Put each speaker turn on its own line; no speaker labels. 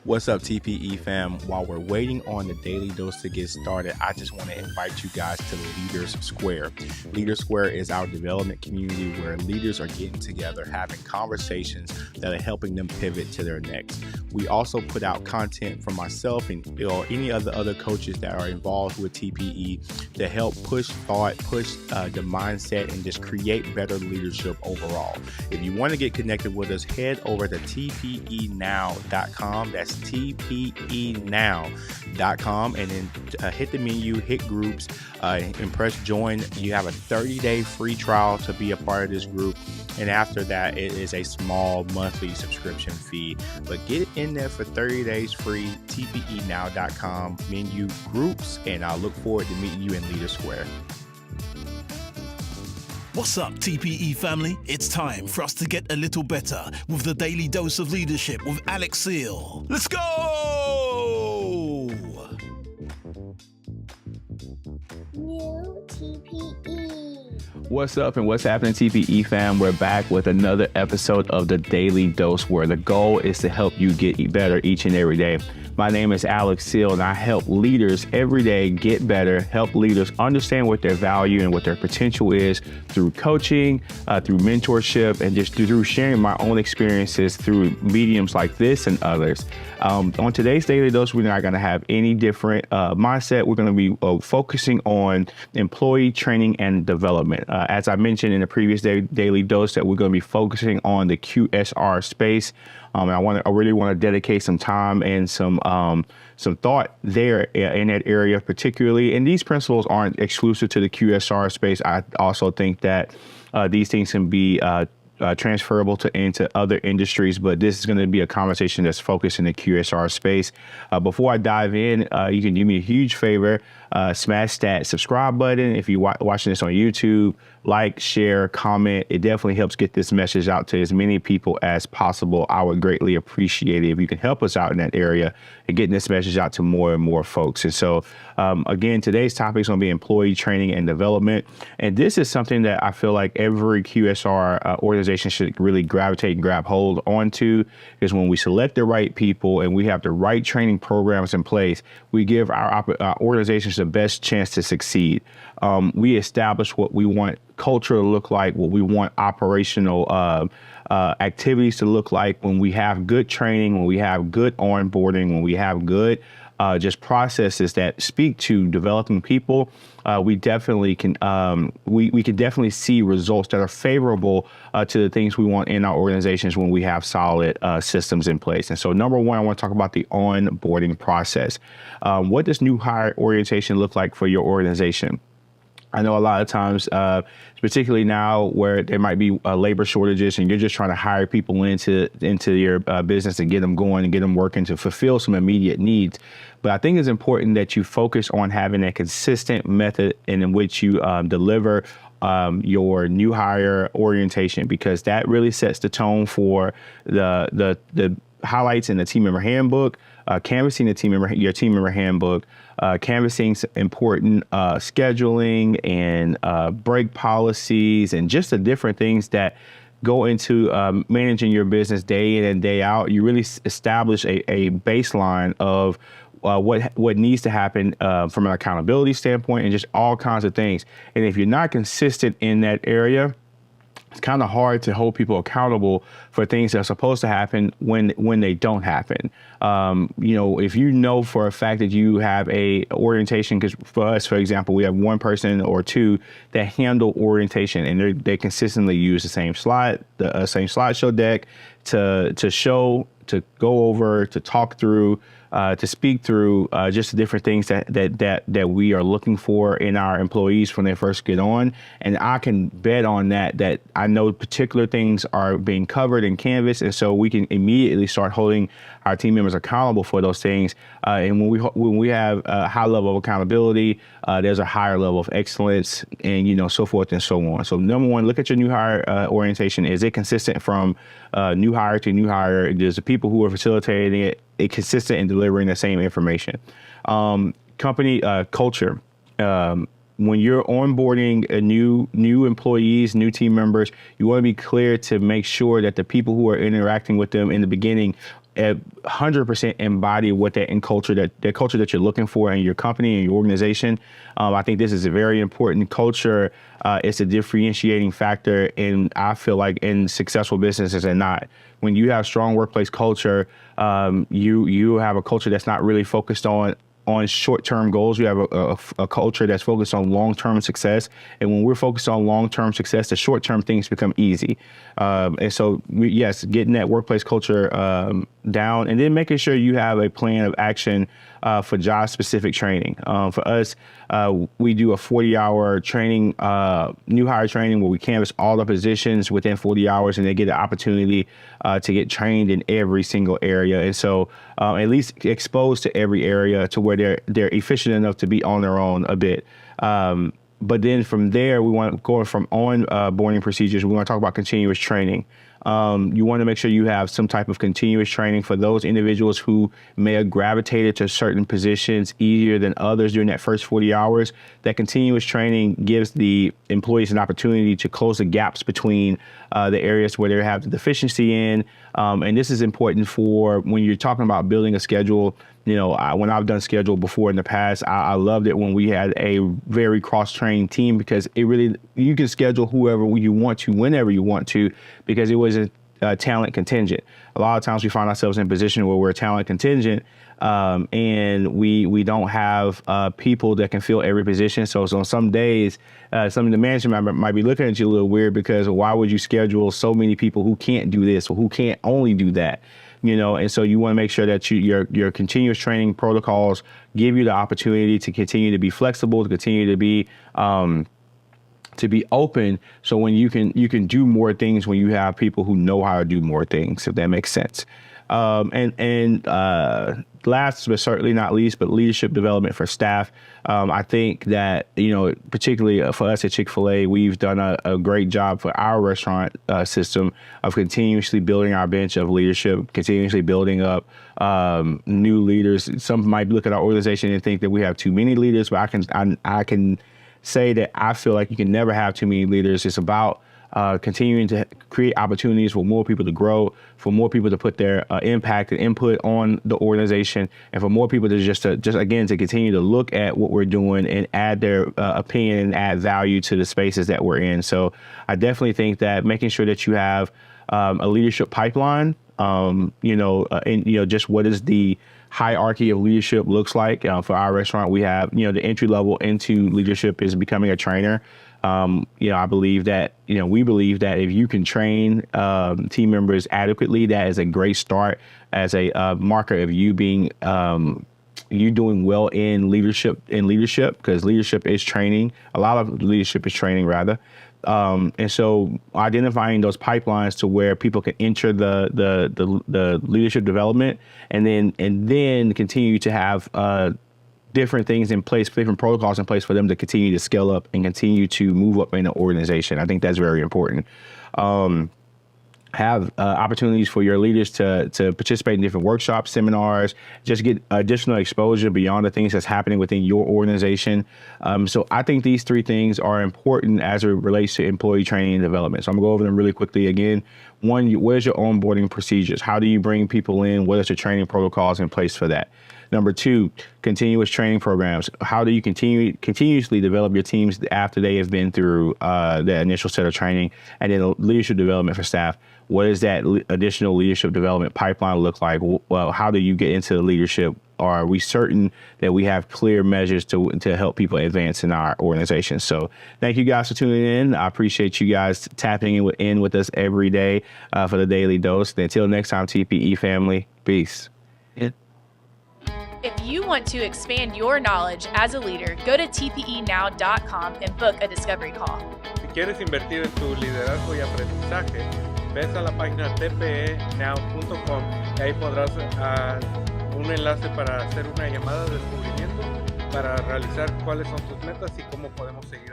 What's up, TPE fam? While we're waiting on the Daily Dose to get started, I just want to invite you guys to Leaders Square. Leaders Square is our development community where leaders are getting together, having conversations that are helping them pivot to their next. We also put out content from myself and any other coaches that are involved with TPE to help push thought, push the mindset, and just create better leadership overall. If you want to get connected with us, head over to tpenow.com. That's tpenow.com, and then hit the menu, hit groups, and press join. You have a 30-day free trial to be a part of this group, and after that it is a small monthly subscription fee, but get in there for 30 days free. tpenow.com, menu, groups, and I look forward to meeting you in Leaders Square.
What's up, TPE family? It's time for us to get a little better with the Daily Dose of Leadership with Alex Seal. Let's go!
New TPE.
What's up and what's happening, TPE fam? We're back with another episode of the Daily Dose, where the goal is to help you get better each and every day. My name is Alex Seal, and I help leaders every day get better, help leaders understand what their value and what their potential is through coaching, through mentorship, and just through sharing my own experiences through mediums like this and others. On today's Daily Dose, we're not going to have any different mindset. We're going to be focusing on employee training and development. As I mentioned in the previous Daily Dose, that we're going to be focusing on the QSR space. I really want to dedicate some time and some thought there in that area particularly. And these principles aren't exclusive to the QSR space. I also think that these things can be transferable into other industries, but this is going to be a conversation that's focused in the QSR space. Before I dive in, you can do me a huge favor, smash that subscribe button. If you're watching this on YouTube, like, share, comment. It definitely helps get this message out to as many people as possible. I would greatly appreciate it if you can help us out in that area and getting this message out to more and more folks. And so, again, today's topic is going to be employee training and development. And this is something that I feel like every QSR organization should really gravitate and grab hold onto, because when we select the right people and we have the right training programs in place, we give our organizations the best chance to succeed. We establish what we want culture to look like, what we want operational activities to look like when we have good training, when we have good onboarding, when we have good just processes that speak to developing people. We definitely can we can definitely see results that are favorable to the things we want in our organizations when we have solid systems in place. And so, number one, I want to talk about the onboarding process. What does new hire orientation look like for your organization? I know a lot of times, particularly now where there might be labor shortages and you're just trying to hire people into your business and get them going and get them working to fulfill some immediate needs. But I think it's important that you focus on having a consistent method in which you deliver your new hire orientation, because that really sets the tone for the highlights in the team member handbook, canvassing your team member handbook, canvassing important scheduling and break policies and just the different things that go into managing your business day in and day out. You really establish a baseline of what needs to happen from an accountability standpoint and just all kinds of things. And if you're not consistent in that area, it's kind of hard to hold people accountable for things that are supposed to happen when they don't happen. If you know for a fact that you have a orientation, because for us, for example, we have one person or two that handle orientation, and they consistently use the same slideshow deck to show, to go over, to talk through, to speak through just the different things that we are looking for in our employees when they first get on. And I can bet on that I know particular things are being covered in Canvas, and so we can immediately start holding our team members accountable for those things. And when we have a high level of accountability, there's a higher level of excellence, and so forth and so on. So number one, look at your new hire orientation. Is it consistent from new hire to new hire? Does the people who are facilitating it consistent in delivering the same information? Company culture. When you're onboarding a new employees, new team members, you want to be clear to make sure that the people who are interacting with them in the beginning 100% embody what that culture that you're looking for in your company and your organization. I think this is a very important culture. It's a differentiating factor, and I feel like in successful businesses and not. When you have strong workplace culture, you have a culture that's not really focused on short-term goals. You have a culture that's focused on long-term success. And when we're focused on long-term success, the short-term things become easy. And so, yes, getting that workplace culture down, and then making sure you have a plan of action for job-specific training. For us, we do a 40-hour training, new hire training, where we canvass all the positions within 40 hours, and they get the opportunity to get trained in every single area. And so at least exposed to every area to where they're efficient enough to be on their own a bit. But then from there, we want to go from onboarding procedures. We want to talk about continuous training. You want to make sure you have some type of continuous training for those individuals who may have gravitated to certain positions easier than others during that first 40 hours. That continuous training gives the employees an opportunity to close the gaps between the areas where they have the deficiency in. And this is important for when you're talking about building a schedule. You know, when I've done schedule before in the past, I loved it when we had a very cross-trained team, because you can schedule whoever you want to, whenever you want to, because it was a talent contingent. A lot of times we find ourselves in a position where we're talent contingent, and we don't have people that can fill every position. So on some days, some of the management might be looking at you a little weird, because why would you schedule so many people who can't do this or who can't only do that? You know, and so you want to make sure that your continuous training protocols give you the opportunity to continue to be flexible, to continue to be open. So when you can do more things when you have people who know how to do more things, if that makes sense. And last but certainly not least, but leadership development for staff. I think that, you know, particularly for us at Chick-fil-A, we've done a great job for our restaurant system of continuously building our bench of leadership, continuously building up new leaders. Some might look at our organization and think that we have too many leaders, but I can say that I feel like you can never have too many leaders. It's about continuing to create opportunities for more people to grow, for more people to put their impact and input on the organization, and for more people to just again to continue to look at what we're doing and add their opinion and add value to the spaces that we're in. So I definitely think that making sure that you have a leadership pipeline, and just what is the hierarchy of leadership looks like. For our restaurant, we have, the entry level into leadership is becoming a trainer. I believe that, we believe that if you can train team members adequately, that is a great start as a marker of you being, you doing well in leadership, because leadership is training. A lot of leadership is training, rather. And so identifying those pipelines to where people can enter the leadership development, and then continue to have different things in place, different protocols in place for them to continue to scale up and continue to move up in the organization. I think that's very important. Have opportunities for your leaders to participate in different workshops, seminars, just get additional exposure beyond the things that's happening within your organization. So I think these three things are important as it relates to employee training and development. So I'm gonna go over them really quickly again. One, where's your onboarding procedures? How do you bring people in? What is the training protocols in place for that? Number two, continuous training programs. How do you continuously develop your teams after they have been through the initial set of training? And then leadership development for staff. What does that additional leadership development pipeline look like? Well, how do you get into the leadership? Are we certain that we have clear measures to help people advance in our organization? So thank you guys for tuning in. I appreciate you guys tapping in with us every day for the Daily Dose. Until next time, TPE family, peace.
If you want to expand your knowledge as a leader, go to tpenow.com and book a discovery call.
Si quieres invertir en tu liderazgo y aprendizaje, ves a la página tpenow.com y ahí podrás un enlace para hacer una llamada de descubrimiento para realizar cuáles son tus metas y cómo podemos seguir